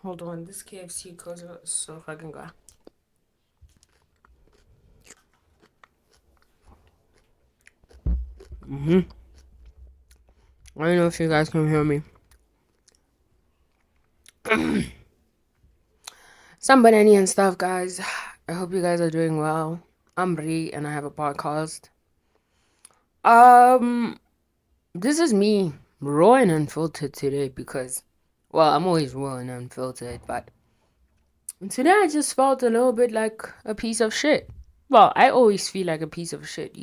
Hold on, this KFC goes so fucking good. I don't know if you guys can hear me. Some banana and stuff, guys. I hope you guys are doing well. I'm Bri, and I have a podcast. Um, this is me, raw and unfiltered today because, well, I'm always raw and unfiltered, but today I just felt a little bit like a piece of shit. Well, I always feel like a piece of shit,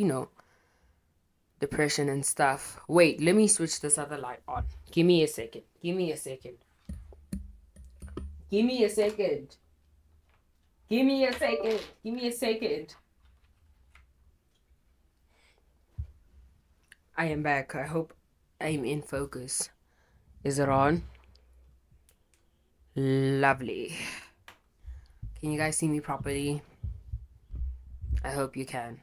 depression and stuff. Wait, let me switch this other light on. Give me a second. Give me a second. Give me a second. Give me a second. Give me a second. I am back. I hope I'm in focus. Is it on? Lovely. Can you guys see me properly? I hope you can.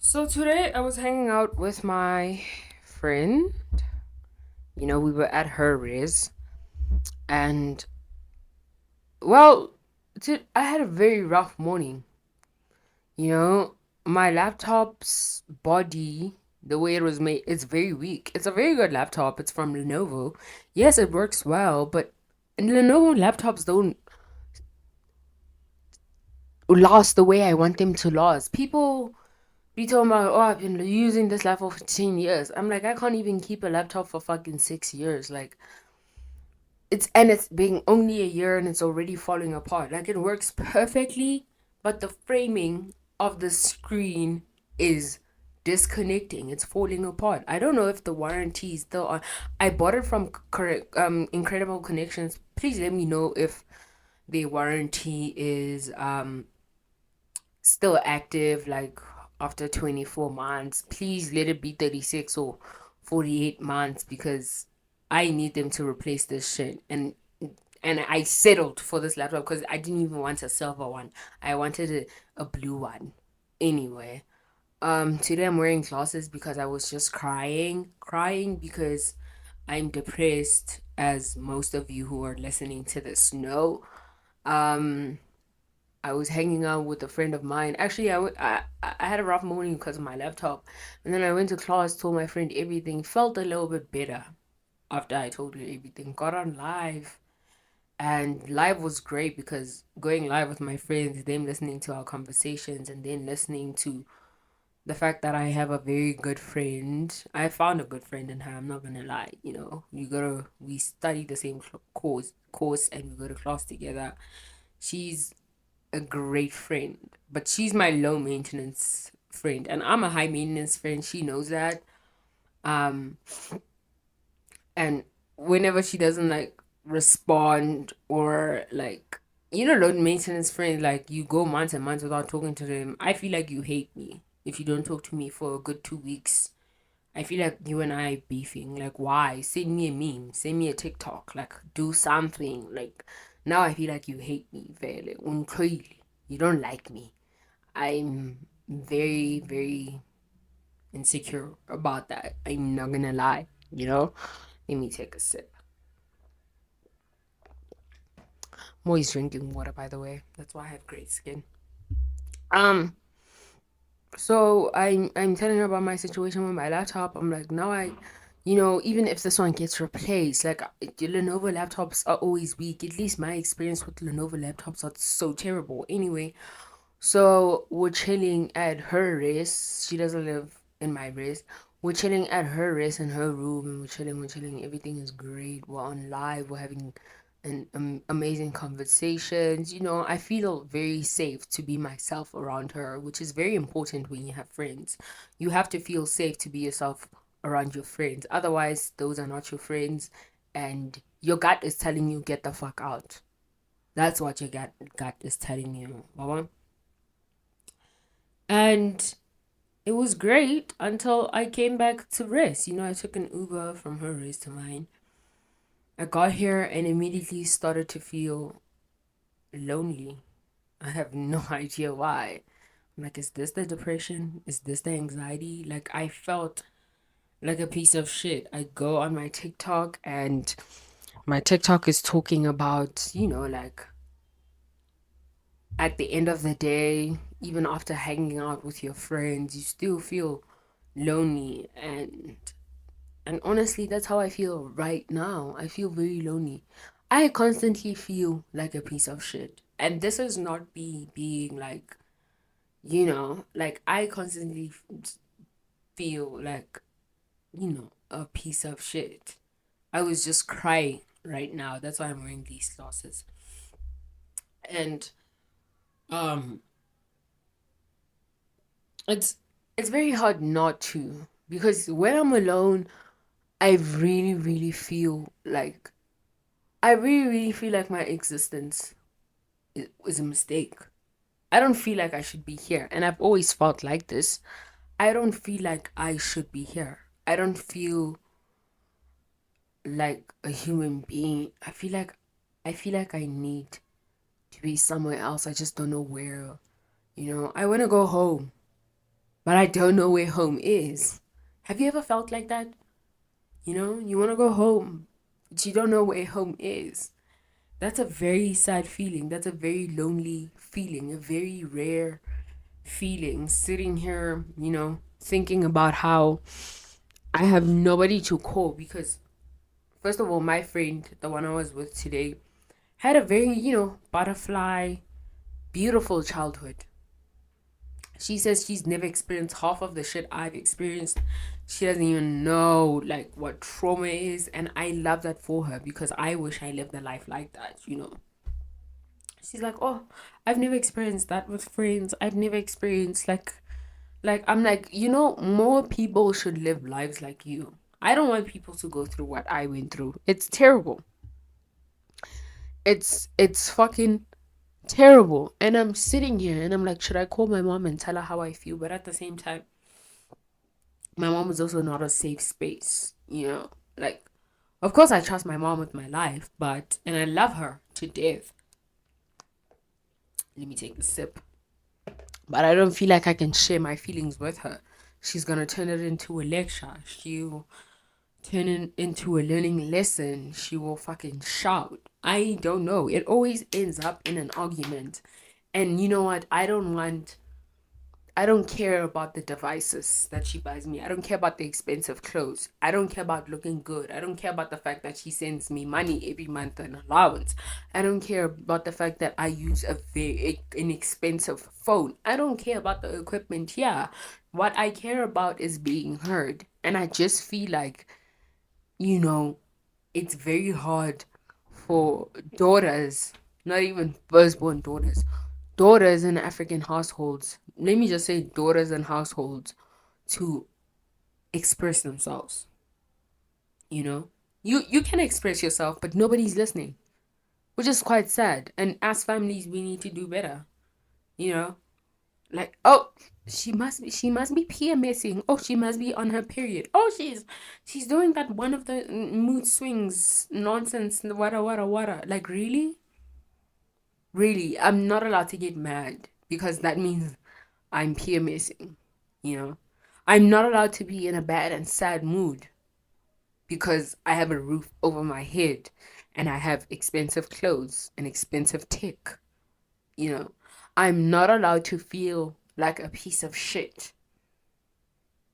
So today I was hanging out with my friend. We were at her res, and well, I had a very rough morning. You know, my laptop's body, the way it was made, it's very weak. It's a very good laptop. It's from Lenovo. Yes, it works well, but Lenovo laptops don't last the way I want them to last. People be talking about, oh, I've been using this laptop for 10 years. I'm like, I can't even keep a laptop for fucking 6 years. Like, it's being only a year and it's already falling apart. Like, it works perfectly, but the framing of the screen is disconnecting. It's falling apart. I don't know if the warranty is still on. I bought it from correct Incredible Connections. Please let me know if the warranty is still active, like after 24 months. Please let it be 36 or 48 months because I need them to replace this shit. And I settled for this laptop because I didn't even want a silver one. I wanted a blue one. Anyway, today I'm wearing glasses because I was just crying because I'm depressed, as most of you who are listening to this know. Um, I was hanging out with a friend of mine. Actually, I had a rough morning because of my laptop. And then I went to class, told my friend everything, felt a little bit better after I told her everything. Got on live. And live was great because going live with my friends, them listening to our conversations, and then listening to the fact that I have a very good friend. I found a good friend in her, I'm not gonna lie. We study the same course and we go to class together. She's a great friend, but she's my low maintenance friend, and I'm a high maintenance friend. She knows that. Um, and whenever she doesn't like respond or like low maintenance friend, like you go months and months without talking to them, I feel like you hate me if you don't talk to me for a good 2 weeks. I feel like you and I beefing. Like, why? Send me a meme, send me a TikTok, like do something. Like now I feel like you hate me, very unclearly. You don't like me. I'm very, very insecure about that. I'm not gonna lie. Let me take a sip. I'm always drinking water, by the way. That's why I have great skin. Um, so I'm telling her about my situation with my laptop. I'm like, now even if this one gets replaced, like the Lenovo laptops are always weak. At least my experience with Lenovo laptops are so terrible. Anyway, so we're chilling at her race. She doesn't live in my race. We're chilling at her race in her room, and we're chilling. Everything is great. We're on live. We're having an amazing conversations. I feel very safe to be myself around her, which is very important when you have friends. You have to feel safe to be yourself around your friends. Otherwise, those are not your friends, and your gut is telling you get the fuck out. That's what your gut is telling you, mama. And it was great until I came back to rest. I took an Uber from her race to mine. I got here and immediately started to feel lonely. I have no idea why. I'm like, is this the depression? Is this the anxiety? Like, I felt like a piece of shit. I go on my TikTok and my TikTok is talking about, like at the end of the day, even after hanging out with your friends, you still feel lonely. And honestly, that's how I feel right now. I feel very lonely. I constantly feel like a piece of shit. And this is not me being like, like I constantly feel like, a piece of shit. I was just crying right now. That's why I'm wearing these glasses. And um it's it's very hard not to, because when I'm alone, I really, really feel like I really, really feel like my existence is a mistake. I don't feel like I should be here. And I've always felt like this. I don't feel like I should be here. I don't feel like a human being. I feel like I need to be somewhere else. I just don't know where. I want to go home, but I don't know where home is. Have you ever felt like that? You want to go home, but you don't know where home is. That's a very sad feeling. That's a very lonely feeling, a very rare feeling. Sitting here, thinking about how I have nobody to call because, first of all, my friend, the one I was with today, had a very, butterfly, beautiful childhood. She says she's never experienced half of the shit I've experienced. She doesn't even know like what trauma is, and I love that for her because I wish I lived a life like that. She's like, "Oh, I've never experienced that with friends. I've never experienced like I'm like, more people should live lives like you. I don't want people to go through what I went through. It's terrible. It's fucking terrible." And I'm sitting here and I'm like, should I call my mom and tell her how I feel? But at the same time, my mom is also not a safe space. Like, of course I trust my mom with my life, but and I love her to death. Let me take a sip. But I don't feel like I can share my feelings with her. She's gonna turn it into a lecture. She'll turn it into a learning lesson. She will fucking shout. I don't know. It always ends up in an argument. And you know what? I don't care about the devices that she buys me. I don't care about the expensive clothes. I don't care about looking good. I don't care about the fact that she sends me money every month an allowance. I don't care about the fact that I use a very inexpensive phone. I don't care about the equipment. Yeah. What I care about is being heard. And I just feel like, you know, it's very hard for daughters, not even firstborn daughters in African households, let me just say daughters in households, to express themselves. You know, you can express yourself, but nobody's listening, which is quite sad. And as families, we need to do better. You know, like, oh, she must be PMSing. Oh, she must be on her period. Oh, she's doing that one of the mood swings nonsense. Wada. Like, really, I'm not allowed to get mad because that means I'm PMSing, you know? I'm not allowed to be in a bad and sad mood because I have a roof over my head and I have expensive clothes and expensive tech, you know? I'm not allowed to feel like a piece of shit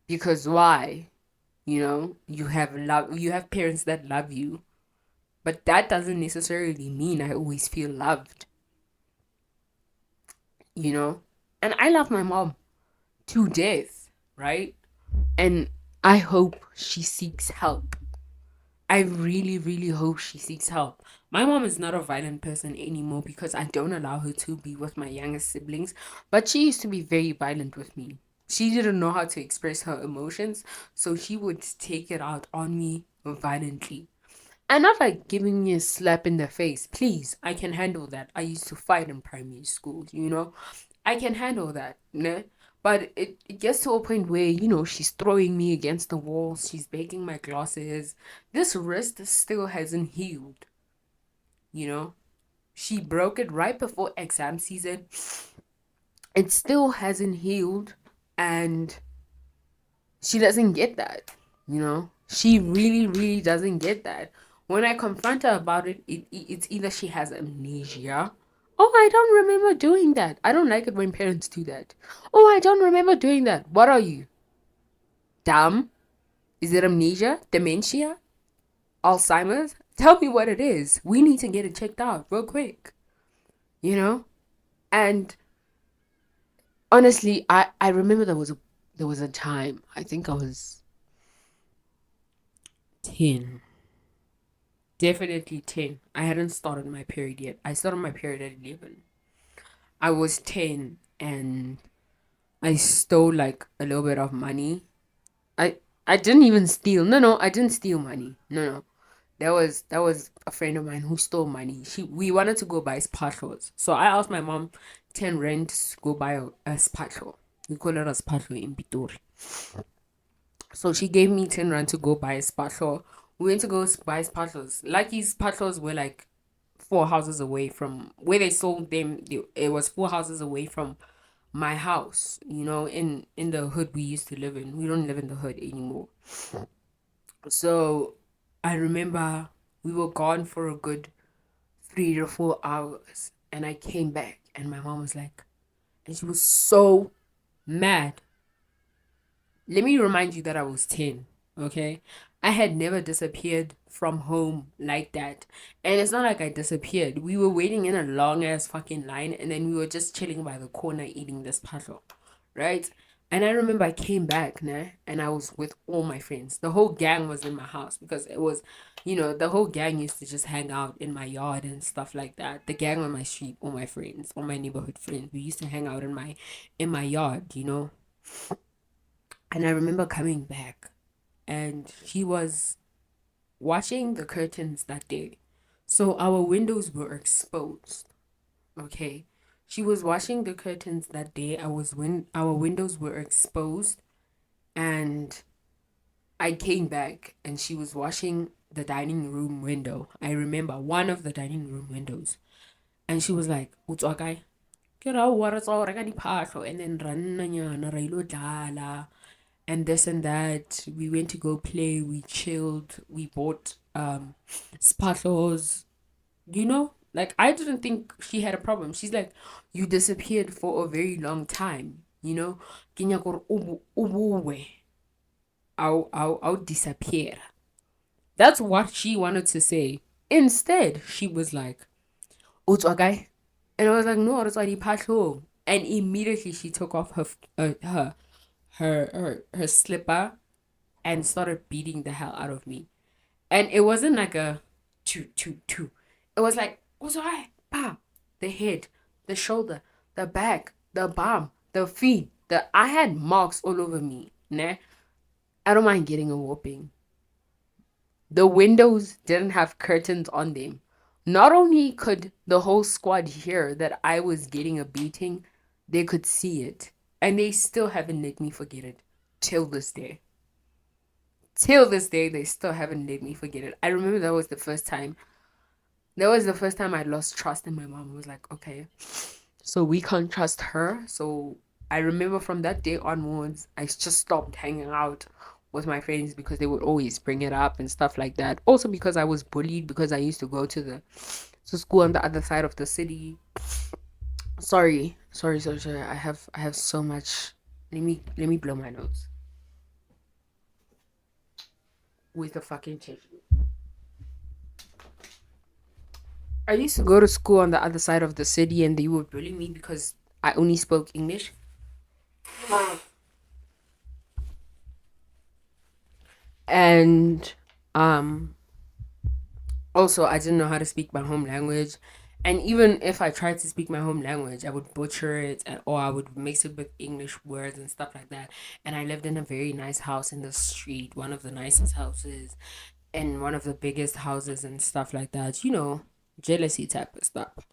because why? You have parents that love you, but that doesn't necessarily mean I always feel loved, you know? And I love my mom to death, right? And I hope she seeks help. I really, really hope she seeks help. My mom is not a violent person anymore because I don't allow her to be with my youngest siblings, but she used to be very violent with me. She didn't know how to express her emotions, so she would take it out on me violently. And not like giving me a slap in the face. Please, I can handle that. I used to fight in primary school. I can handle that, né? But it gets to a point where, she's throwing me against the wall, she's breaking my glasses. This wrist still hasn't healed, you know? She broke it right before exam season. It still hasn't healed, and she doesn't get that. She really, really doesn't get that. When I confront her about it, it's either she has amnesia. Oh, I don't remember doing that. I don't like it when parents do that. Oh, I don't remember doing that. What are you? Dumb? Is it amnesia? Dementia? Alzheimer's? Tell me what it is. We need to get it checked out real quick. You know? And honestly, I remember there was a time. I think I was 10. Definitely 10. I hadn't started my period yet. I started my period at 11. I was 10 and I stole like a little bit of money. I I didn't even steal. No, I didn't steal money. No. That was a friend of mine who stole money. We wanted to go buy spatlos. So I asked my mom 10 rand to go buy a spatlo. We call it a spatlo in Pitori. So she gave me 10 rand to go buy a spatlo. We went to go buy spatlos. Lucky's spatlos were like 4 houses away from where they sold them. It was 4 houses away from my house. In the hood we used to live in. We don't live in the hood anymore. So I remember we were gone for a good 3 to 4 hours, and I came back, and my mom was like, and she was so mad. Let me remind you that I was 10, okay? I had never disappeared from home like that. And it's not like I disappeared. We were waiting in a long ass fucking line, and then we were just chilling by the corner eating this puzzle, right? And I remember I came back, nah, and I was with all my friends. The whole gang was in my house because it was, the whole gang used to just hang out in my yard and stuff like that. The gang on my street, all my friends, all my neighborhood friends, we used to hang out in my yard. And I remember coming back, and she was washing the curtains that day. So our windows were exposed. Okay. She was washing the curtains that day. Our windows were exposed, and I came back and she was washing the dining room window. I remember one of the dining room windows. And she was like, "Utswakai, ke ra wa re tswa go reka diphahlo and then ra nna nyana ra ilo dlala and this and that. We went to go play, we chilled, we bought spatlos, like I didn't think she had a problem. She's like, you disappeared for a very long time, Kenya kore ubuwe, I'll disappear. That's what she wanted to say. Instead, she was like, "Utswa guy," and I was like, "No, it's already patlo." And immediately she took off her slipper and started beating the hell out of me. And it wasn't like a two, two, two. It was like, "Utswa, pa," the head, the shoulder, the back, the bum, the feet. I had marks all over me. Nah, I don't mind getting a whooping. The windows didn't have curtains on them. Not only could the whole squad hear that I was getting a beating, they could see it. And they still haven't let me forget it. Till this day. Till this day, they still haven't let me forget it. I remember that was the first time. That was the first time I lost trust in my mom. I was like, okay, so we can't trust her. So I remember from that day onwards, I just stopped hanging out with my friends because they would always bring it up and stuff like that. Also because I was bullied because I used to go to school on the other side of the city. Sorry. I have so much. Let me blow my nose with the fucking tissue. I used to go to school on the other side of the city, and they would bully me because I only spoke English. And um also I didn't know how to speak my home language. And even if I tried to speak my home language, I would butcher it, or I would mix it with English words and stuff like that. And I lived in a very nice house in the street, one of the nicest houses, and one of the biggest houses and stuff like that. Jealousy type of stuff.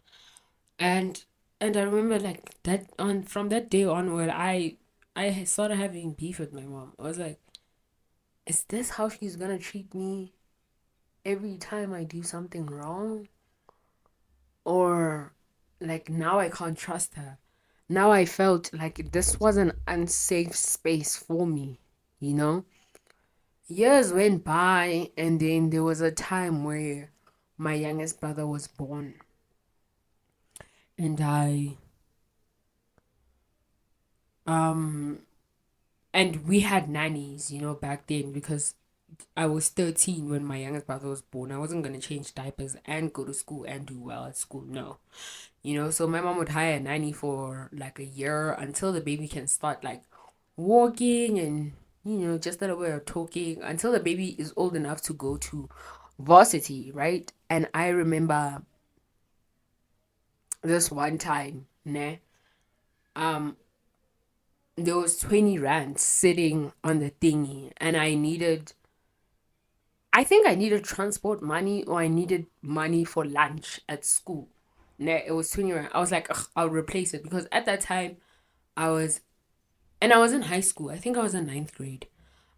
And I remember like that on from that day onward, I started having beef with my mom. I was like, is this how she's gonna treat me every time I do something wrong? Or like now I can't trust her. Now I felt like this was an unsafe space for me, you know? Years went by, and then there was a time where my youngest brother was born, and um, and we had nannies, back then because I was 13 when my youngest brother was born. I wasn't gonna change diapers and go to school and do well at school. No, so my mom would hire a nanny for like a year until the baby can start like walking and just a little bit of talking until the baby is old enough to go to varsity, right? And I remember this one time, né, um, there was 20 rands sitting on the thingy, and I think I needed transport money or I needed money for lunch at school. Né, it was 20 rand. I was like, "Ugh, I'll replace it," because at that time I was, and I was in high school. I think I was in ninth grade.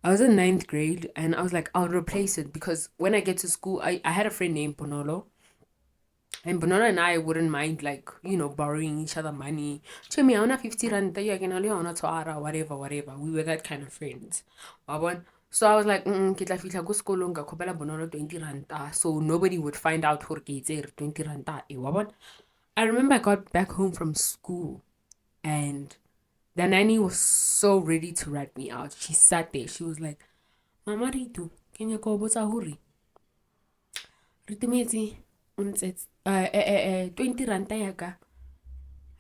I was in ninth grade, and I was like, I'll replace it because when I get to school, I had a friend named Bonolo. And Bonolo and I wouldn't mind, like, borrowing each other money. Tell me, I want 50 rand, you can only want to whatever, whatever. We were that kind of friends. Wabon? So I was like, ke tla fihla ko sekolong ka khopela Bonolo 20 ranta. So nobody would find out for ke itse 20 ranta. Wabon? I remember I got back home from school and the nanny was so ready to rat me out. She sat there. She was like, Mama Ritu, can you go botsa huri? Ritumetse, untse, 20 ranta yaka.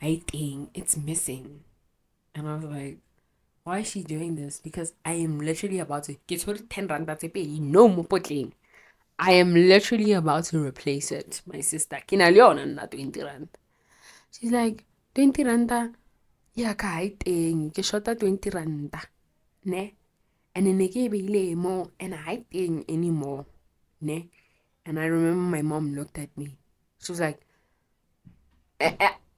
I think it's missing. And I was like, why is she doing this? Because I am literally about to get 10 rand that's a pay. No more putting. I am literally about to replace it. My sister, Kina Leon and not 20 rand. She's like, 20 randa. Yeah, I think ke shota 20 randa. Ne? And then they gave me more and I didn't anymore. Ne? And I remember my mom looked at me. She was like,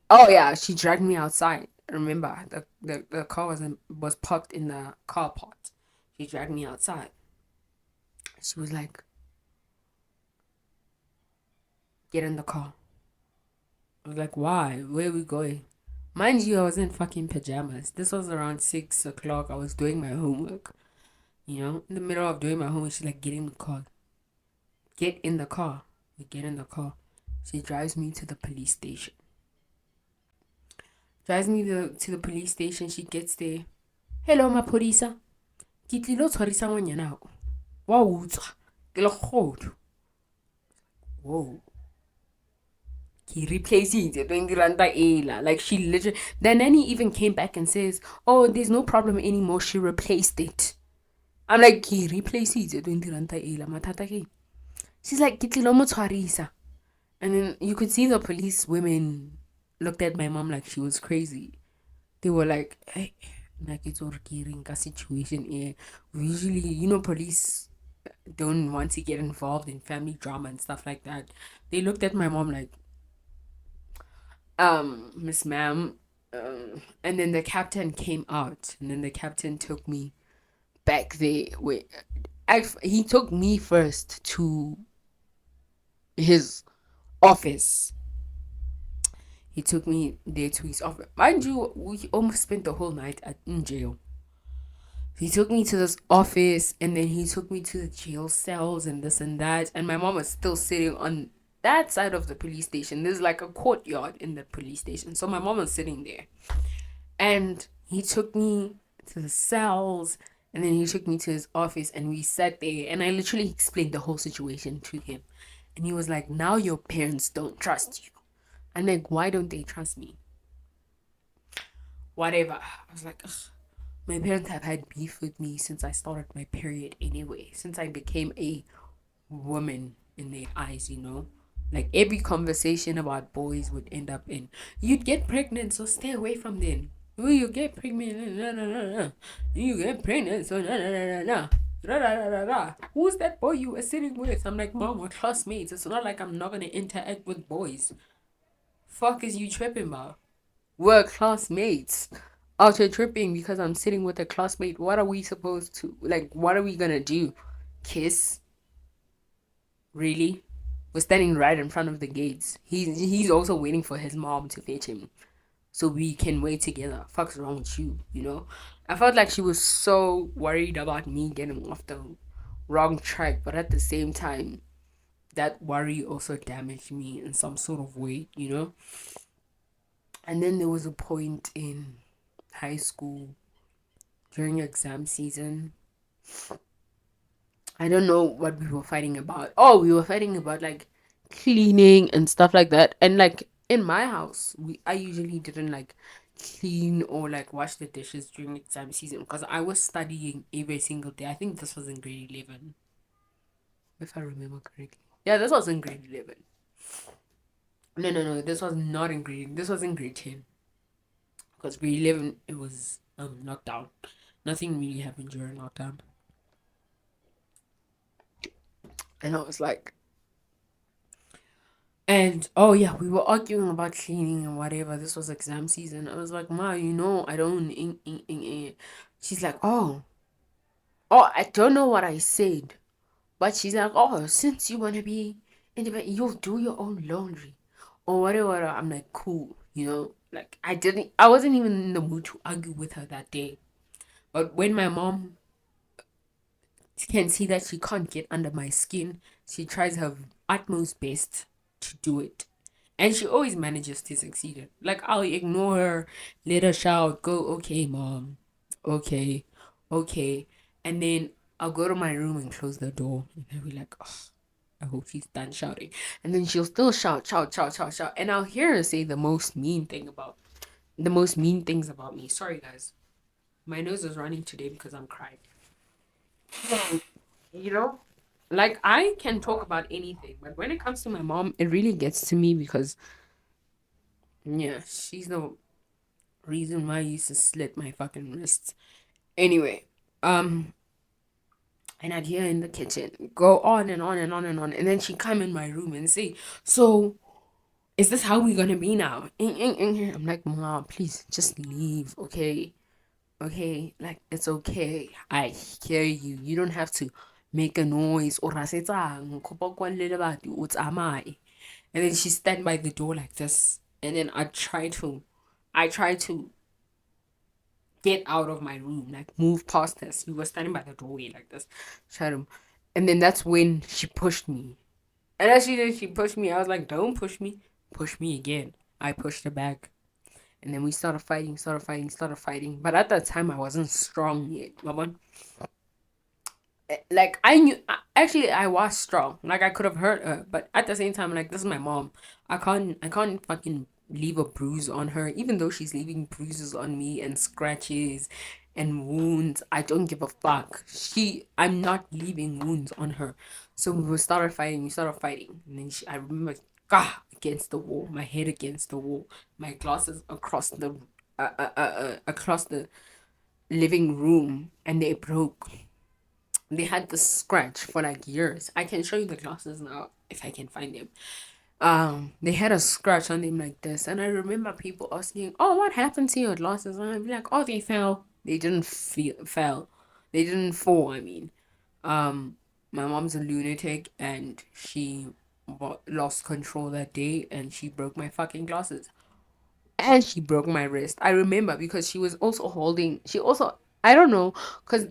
oh yeah, she dragged me outside. Remember, the car was parked in the car park. She dragged me outside. She was like, get in the car. I was like, why? Where are we going? Mind you, I was in fucking pajamas. This was around 6 o'clock. I was doing my homework. In the middle of doing my homework, she's like, get in the car. Get in the car. We get in the car. She drives me to the police station. Drives me to the police station. She gets there. Hello, maphodisa. Ke tlilo tshwarisa ngwanyana o. Wa utswa. Ke le kgodo. Whoa. He replaced it 20 randa ela. Like she literally, the nanny even came back and says, oh, there's no problem anymore. She replaced it. I'm like, he replaced it 20 randa ela. Matata ke. She's like, ke tlilo mo tshwarisa. And then you could see the police women looked at my mom like she was crazy. They were like, hey, like it's working situation here. Usually, police don't want to get involved in family drama and stuff like that. They looked at my mom like, Miss Ma'am, and then the captain came out, and then the captain took me back there. Where, he took me first to his office. He took me there to his office. Mind you, we almost spent the whole night in jail. He took me to this office and then he took me to the jail cells and this and that. And my mom was still sitting on that side of the police station. There's like a courtyard in the police station. So my mom was sitting there. And he took me to the cells and then he took me to his office and we sat there. And I literally explained the whole situation to him. And he was like, now your parents don't trust you. I'm like, why don't they trust me? Whatever. I was like, ugh. My parents have had beef with me since I started my period anyway, since I became a woman in their eyes. Like every conversation about boys would end up in, you'd get pregnant, so stay away from them. Oh, you get pregnant, nah, nah, nah, nah. You get pregnant, so nah, nah, nah, nah, nah. Da, da, da, da, da. Who's that boy you were sitting with? I'm like, mom, we're classmates. It's not like I'm not gonna interact with boys. Fuck is you tripping about? We're classmates. Out here tripping because I'm sitting with a classmate. What are we supposed to, like, what are we gonna do? Kiss? Really? We're standing right in front of the gates. He's also waiting for his mom to fetch him. So we can wait together. Fuck's wrong with you, I felt like she was so worried about me getting off wrong track, but at the same time, that worry also damaged me in some sort of way, you know? And then there was a point in high school during exam season. I don't know what we were fighting about. Oh, we were fighting about like cleaning and stuff like that. And like in my house, I usually didn't like clean or like wash the dishes during exam season because I was studying every single day. I think this was in grade 11, if I remember correctly. Yeah, this was in grade 11. No, no, no, this was not in grade. This was in grade 10 because grade 11 it was lockdown. Nothing really happened during lockdown. And I was like, and oh yeah, we were arguing about cleaning and whatever. This was exam season. I was like, Ma, I don't. She's like, I don't know what I said, but she's like, oh, since you wanna be independent, you'll do your own laundry or whatever. I'm like, cool, Like I wasn't even in the mood to argue with her that day. But when my mom can see that she can't get under my skin, she tries her utmost best to do it. And she always manages to succeed it. Like, I'll ignore her, let her shout, go, okay, mom, okay, okay. And then I'll go to my room and close the door. And I'll be like, oh, I hope she's done shouting. And then she'll still shout, shout, shout, shout, shout. And I'll hear her say the most mean things about me. Sorry, guys. My nose is running today because I'm crying. You know? Like, I can talk about anything, but when it comes to my mom, it really gets to me because, yeah, she's the reason why I used to slit my fucking wrists. Anyway, um, and I'd hear in the kitchen go on and on and on and on, and then she'd come in my room and say, so, is this how we're gonna be now? I'm like, Mom, please just leave, okay? Okay, like it's okay. I hear you. You don't have to make a noise or rasetsang, kopa kwa le lebati, o tsamaye. And then she stand by the door like this. And then I try to get out of my room, like move past us. We were standing by the doorway like this. Try to, and then that's when she pushed me. And as she did, she pushed me. I was like, don't push me. Push me again. I pushed her back. And then we started fighting, started fighting, started fighting. But at that time, I wasn't strong yet. Mama. Like, I knew, actually, I was strong. Like, I could have hurt her. But at the same time, like, this is my mom. I can't fucking leave a bruise on her. Even though she's leaving bruises on me and scratches and wounds, I don't give a fuck. I'm not leaving wounds on her. So we started fighting. And then I remember, against the wall, my head against the wall, my glasses across the living room, and they broke. They had this scratch for like years. I can show you the glasses now if I can find them. They had a scratch on them like this, and I remember people asking, "Oh, what happened to your glasses?" And I'd be like, "Oh, they fell. They didn't fell. They didn't fall. I mean, um, my mom's a lunatic, and she lost control that day, and she broke my fucking glasses." And she broke my wrist. I remember because she was also holding. She also, I don't know, because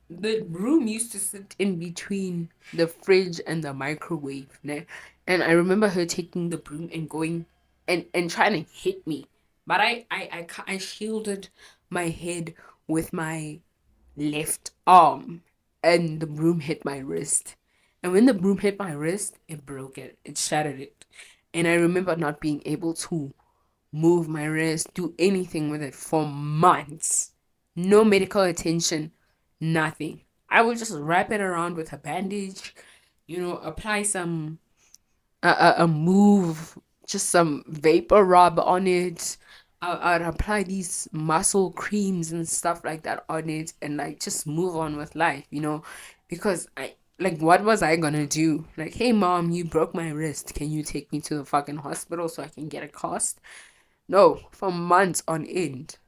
the room used to sit in between the fridge and the microwave, né? And I remember her taking the broom and going and trying to hit me, but I shielded my head with my left arm, and the broom hit my wrist. And when the broom hit my wrist, it broke it. It shattered it. And I remember not being able to move my wrist, do anything with it for months. No medical attention, nothing. I would just wrap it around with a bandage, apply some a move, just some vapor rub on it. I'd apply these muscle creams and stuff like that on it, and like just move on with life, because what was I gonna do? Like, hey mom, you broke my wrist. Can you take me to the fucking hospital so I can get a cast? No, for months on end.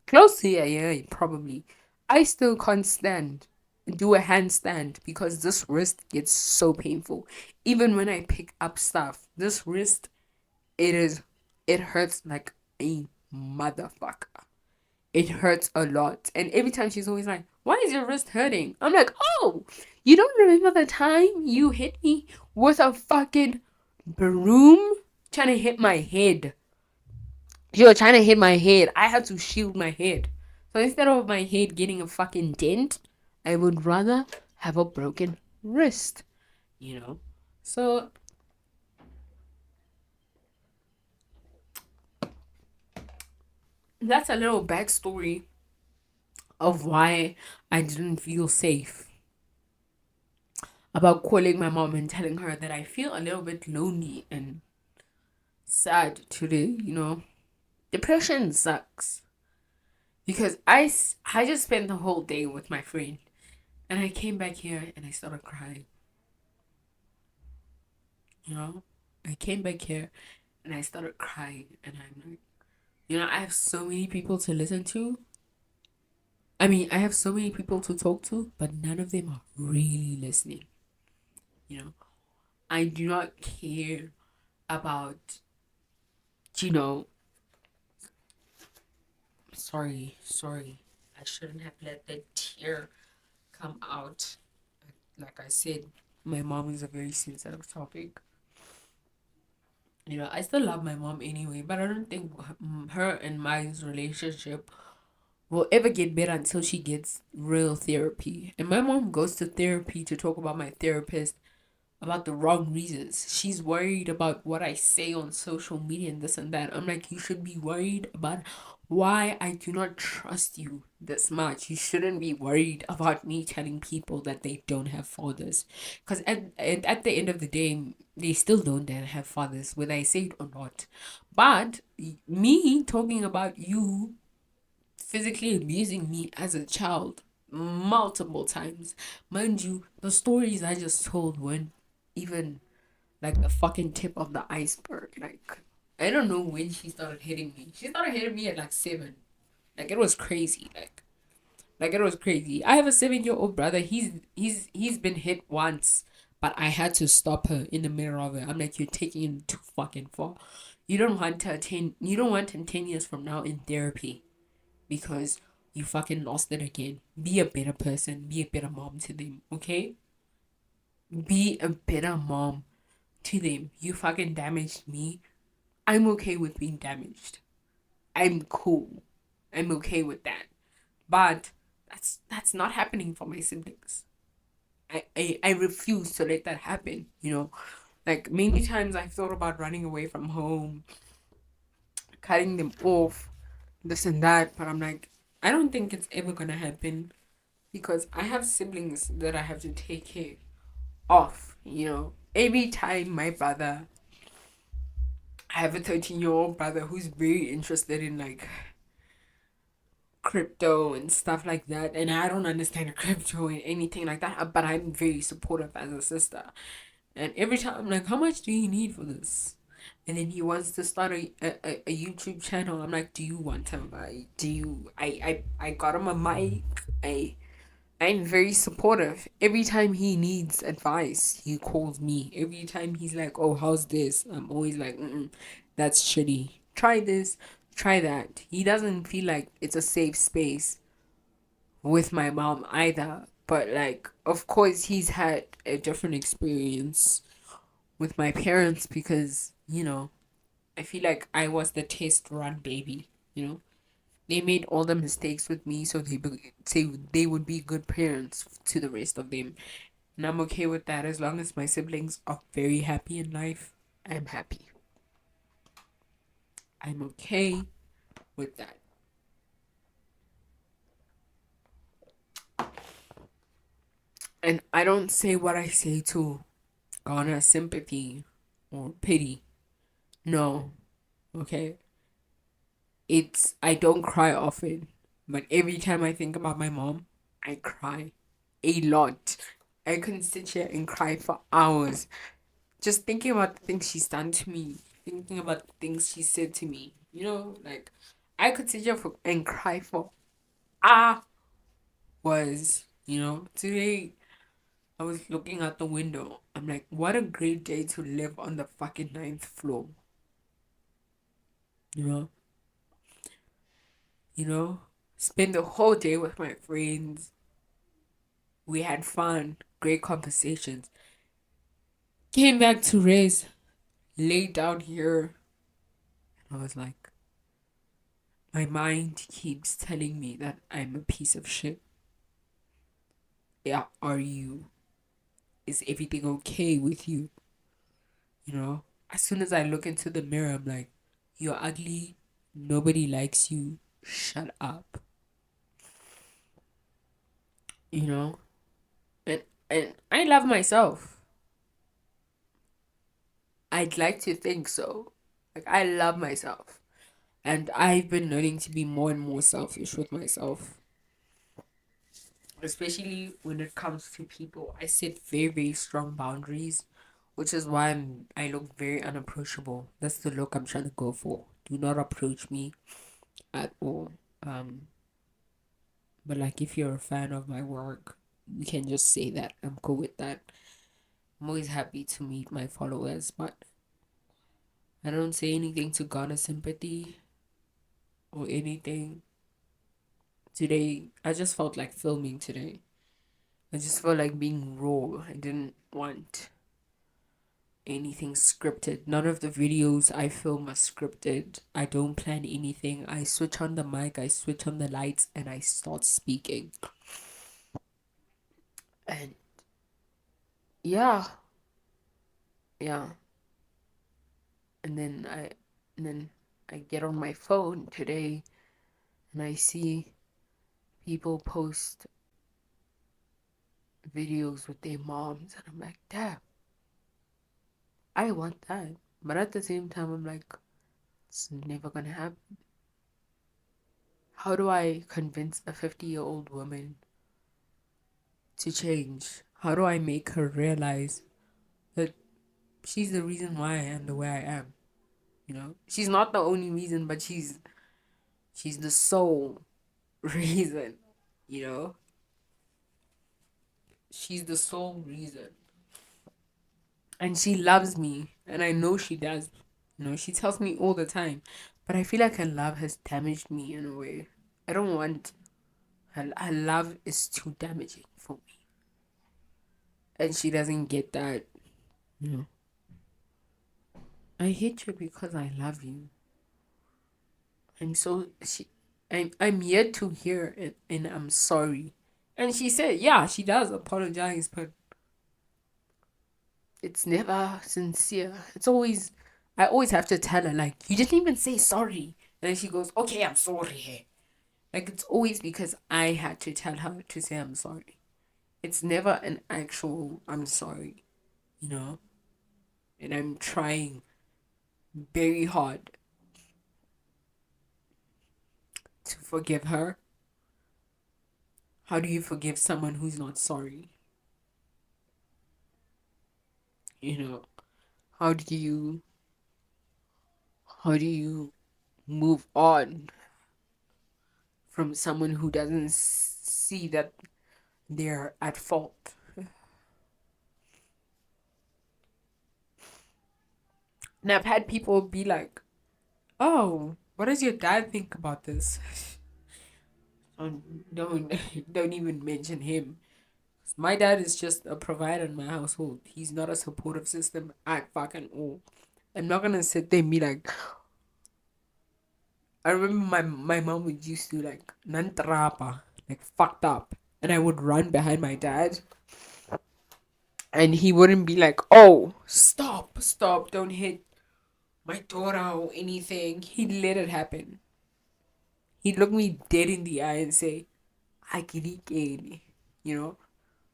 Close to a year, probably. I still can't do a handstand because this wrist gets so painful. Even when I pick up stuff, this wrist, it hurts like a motherfucker. it hurts a lot. And every time she's always like, "Why is your wrist hurting?" I'm like, "Oh, you don't remember the time you hit me with a fucking broom trying to hit my head? You were trying to hit my head. I had to shield my head. So instead of my head getting a fucking dent, I would rather have a broken wrist, you know?" So that's a little backstory of why I didn't feel safe about calling my mom and telling her that I feel a little bit lonely and sad today, Depression sucks because I just spent the whole day with my friend and I came back here and I started crying, you know? I came back here and I started crying and I'm like, I have so many people to listen to. I mean, I have so many people to talk to, but none of them are really listening, you know? I do not care about, you know, sorry. I shouldn't have let the tear come out. Like I said, my mom is a very sensitive topic. I still love my mom anyway, but I don't think her and mine's relationship will ever get better until she gets real therapy. And my mom goes to therapy to talk about my therapist about the wrong reasons. She's worried about what I say on social media and this and that. I'm like, you should be worried about why I do not trust you this much. You shouldn't be worried about me telling people that they don't have fathers. Because at the end of the day, they still don't have fathers, whether I say it or not. But me talking about you physically abusing me as a child multiple times. Mind you, the stories I just told weren't even like the fucking tip of the iceberg. Like, I don't know when she started hitting me. She started hitting me at like 7. Like, it was crazy. Like it was crazy. I have a 7-year-old brother. He's been hit once, but I had to stop her in the middle of it. I'm like, you're taking it too fucking far. You don't want him 10 years from now in therapy because you fucking lost it again. Be a better person. Be a better mom to them, okay? Be a better mom to them. You fucking damaged me. I'm okay with being damaged. I'm cool. I'm okay with that. But that's not happening for my siblings. I refuse to let that happen, Like many times I've thought about running away from home, cutting them off, this and that, but I'm like, I don't think it's ever gonna happen because I have siblings that I have to take care of, Every time my brother, I have a 13-year-old brother who's very interested in like crypto and stuff like that, and I don't understand crypto and anything like that, but I'm very supportive as a sister. And every time I'm like, how much do you need for this? And then he wants to start a YouTube channel. I'm like, do you want to buy? Do you? I got him a mic. I'm very supportive. Every time he needs advice, he calls me. Every time he's like, "Oh, how's this?" I'm always like, "That's shitty. Try this, try that." He doesn't feel like it's a safe space with my mom either. But like, of course, he's had a different experience with my parents because I feel like I was the test run baby. They made all the mistakes with me so they would be good parents to the rest of them. And I'm okay with that as long as my siblings are very happy in life. I'm happy. I'm okay with that. And I don't say what I say to garner sympathy or pity. No. Okay. I don't cry often, but every time I think about my mom, I cry a lot. I can sit here and cry for hours just thinking about the things she's done to me, thinking about the things she said to me. Like I could sit here and cry for hours. Today I was looking out the window. I'm like, what a great day to live on the fucking ninth floor. You know, you know. Spent the whole day with my friends. We had fun, great conversations. Came back to race, laid down here. I was like, my mind keeps telling me that I'm a piece of shit. Yeah, are you? Is everything okay with you? You know? As soon as I look into the mirror, I'm like, you're ugly. Nobody likes you. Shut up. You know? And and I love myself. I'd like to think so. Like I love myself. And I've been learning to be more and more selfish with myself. Especially when it comes to people. I set very, very strong boundaries, which is why I look very unapproachable. That's the look I'm trying to go for. Do not approach me at all. Um, but like if you're a fan of my work, you can just say that. I'm cool with that. I'm always happy to meet my followers, but I don't say anything to garner sympathy or anything. Today, I just felt like filming today. I just felt like being raw. I didn't want anything scripted. None of the videos I film are scripted. I don't plan anything. I switch on the mic, I switch on the lights, and I start speaking. And yeah, yeah. And then I get on my phone today and I see people post videos with their moms and I'm like, damn, I want that. But at the same time I'm like, it's never gonna happen. How do I convince a 50-year-old woman to change? How do I make her realize that she's the reason why I am the way I am? You know, she's not the only reason, but she's the sole reason. You know, she's the sole reason, and she loves me, and I know she does. You know, she tells me all the time, but I feel like her love has damaged me in a way. I don't want her love is too damaging for me, and she doesn't get that. You know, I hate you because I love you. I'm so she I'm yet to hear it and I'm sorry. And she said, yeah, she does apologize, but it's never sincere. It's always I always have to tell her like you didn't even say sorry. And then she goes, okay, I'm sorry. Like it's always because I had to tell her to say I'm sorry. It's never an actual I'm sorry, you know? And I'm trying very hard to forgive her. How do you forgive someone who's not sorry? You know, how do you how do you move on from someone who doesn't see that they're at fault? And I've had people be like, "Oh, what does your dad think about this?" Don't don't even mention him. My dad is just a provider in my household. He's not a supportive system at fucking all. I'm not gonna sit there and be like, I remember my mom would used to like nantrapa, like fucked up, and I would run behind my dad, and he wouldn't be like, "Oh, stop, stop, don't hit my daughter or anything." He'd let it happen. He'd look me dead in the eye and say, "I can," you know.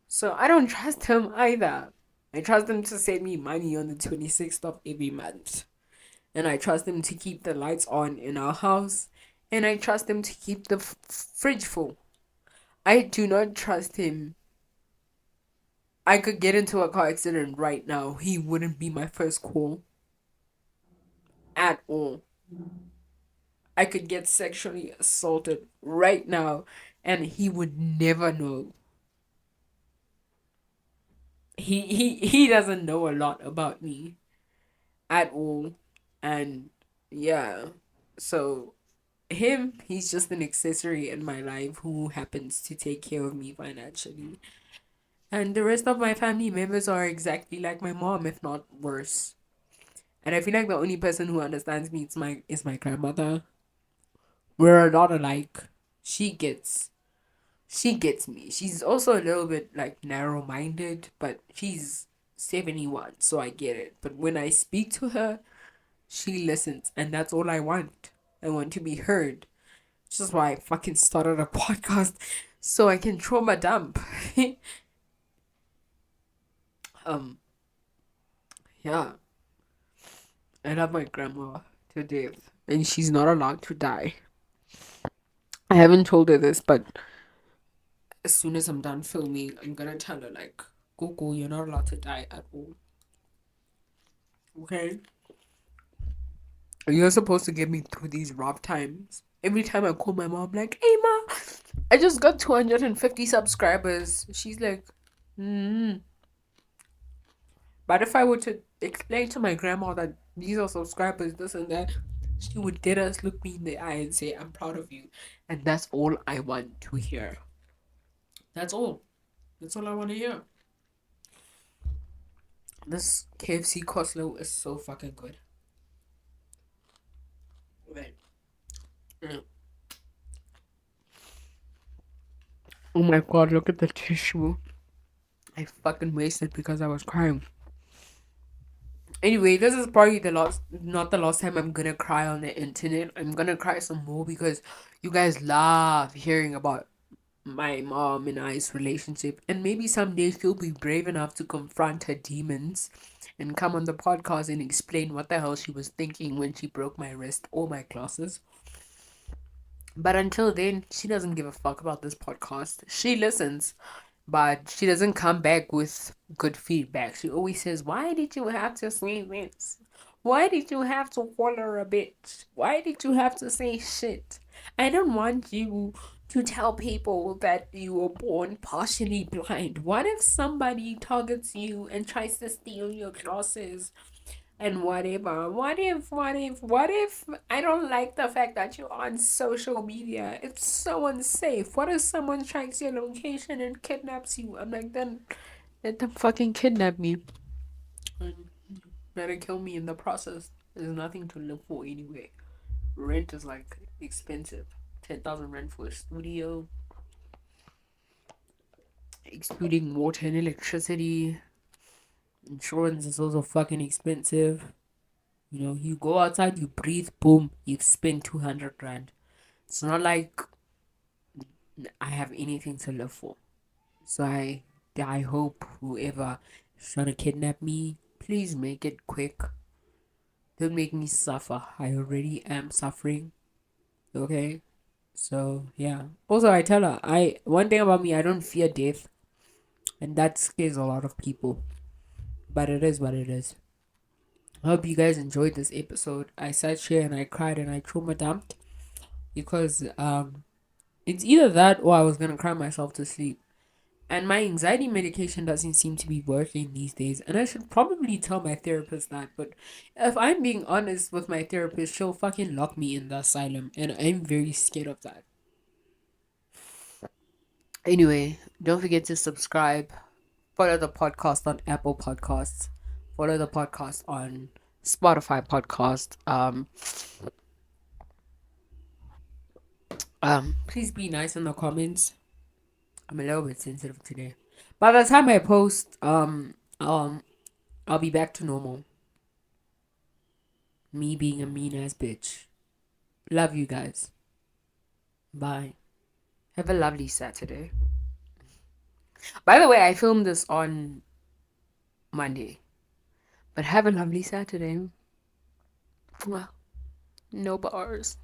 So I don't trust him either. I trust him to send me money on the 26th of every month. And I trust him to keep the lights on in our house. And I trust him to keep the fridge full. I do not trust him. I could get into a car accident right now. He wouldn't be my first call at all. I could get sexually assaulted right now and he would never know. He doesn't know a lot about me at all. And yeah. So him, he's just an accessory in my life who happens to take care of me financially. And the rest of my family members are exactly like my mom, if not worse. And I feel like the only person who understands me is my grandmother. We're a lot alike. She gets she gets me. She's also a little bit like narrow minded, but she's 71, so I get it. But when I speak to her, she listens, and that's all I want. I want to be heard. Which is why I fucking started a podcast so I can trauma dump. um, yeah, I love my grandma to death, and she's not allowed to die. I haven't told her this, but as soon as I'm done filming, I'm gonna tell her like, Gogo, you're not allowed to die at all. Okay? You're supposed to get me through these rough times. Every time I call my mom, like, hey ma, I just got 250 subscribers. She's like, hmm. But if I were to explain to my grandma that these are subscribers, this and that, she would dead us look me in the eye and say, I'm proud of you. And that's all I want to hear. That's all. That's all I want to hear. This KFC coleslaw is so fucking good. Right. Mm. Oh my god, look at the tissue. I fucking wasted because I was crying. Anyway, this is probably not the last time I'm gonna cry on the internet. I'm gonna cry some more because you guys love hearing about my mom and I's relationship. And maybe someday she'll be brave enough to confront her demons and come on the podcast and explain what the hell she was thinking when she broke my wrist or my glasses. But until then, she doesn't give a fuck about this podcast. She listens, but she doesn't come back with good feedback. She always says, why did you have to say this? Why did you have to call her a bitch? Why did you have to say shit? I don't want you to tell people that you were born partially blind. What if somebody targets you and tries to steal your glasses? And whatever. What if I don't like the fact that you're on social media? It's so unsafe. What if someone tracks your location and kidnaps you? I'm like, then let them fucking kidnap me. And better kill me in the process. There's nothing to live for anyway. Rent is like expensive. 10,000 rent for a studio, excluding water and electricity. Insurance is also fucking expensive. You know, you go outside, you breathe, boom, you've spent 200 grand. It's not like I have anything to live for. So I hope whoever is trying to kidnap me, please make it quick. Don't make me suffer. I already am suffering. Okay? So yeah. Also, I tell her, one thing about me, I don't fear death. And that scares a lot of people. But it is what it is. I hope you guys enjoyed this episode. I sat here and I cried and I trauma dumped because it's either that or I was gonna cry myself to sleep. And my anxiety medication doesn't seem to be working these days. And I should probably tell my therapist that. But if I'm being honest with my therapist, she'll fucking lock me in the asylum. And I'm very scared of that. Anyway, don't forget to subscribe. Follow the podcast on Apple Podcasts. Follow the podcast on Spotify Podcast. Please be nice in the comments. I'm a little bit sensitive today. By the time I post, I'll be back to normal. Me being a mean ass bitch. Love you guys. Bye. Have a lovely Saturday. By the way, I filmed this on Monday. But have a lovely Saturday. Mwah. No bars.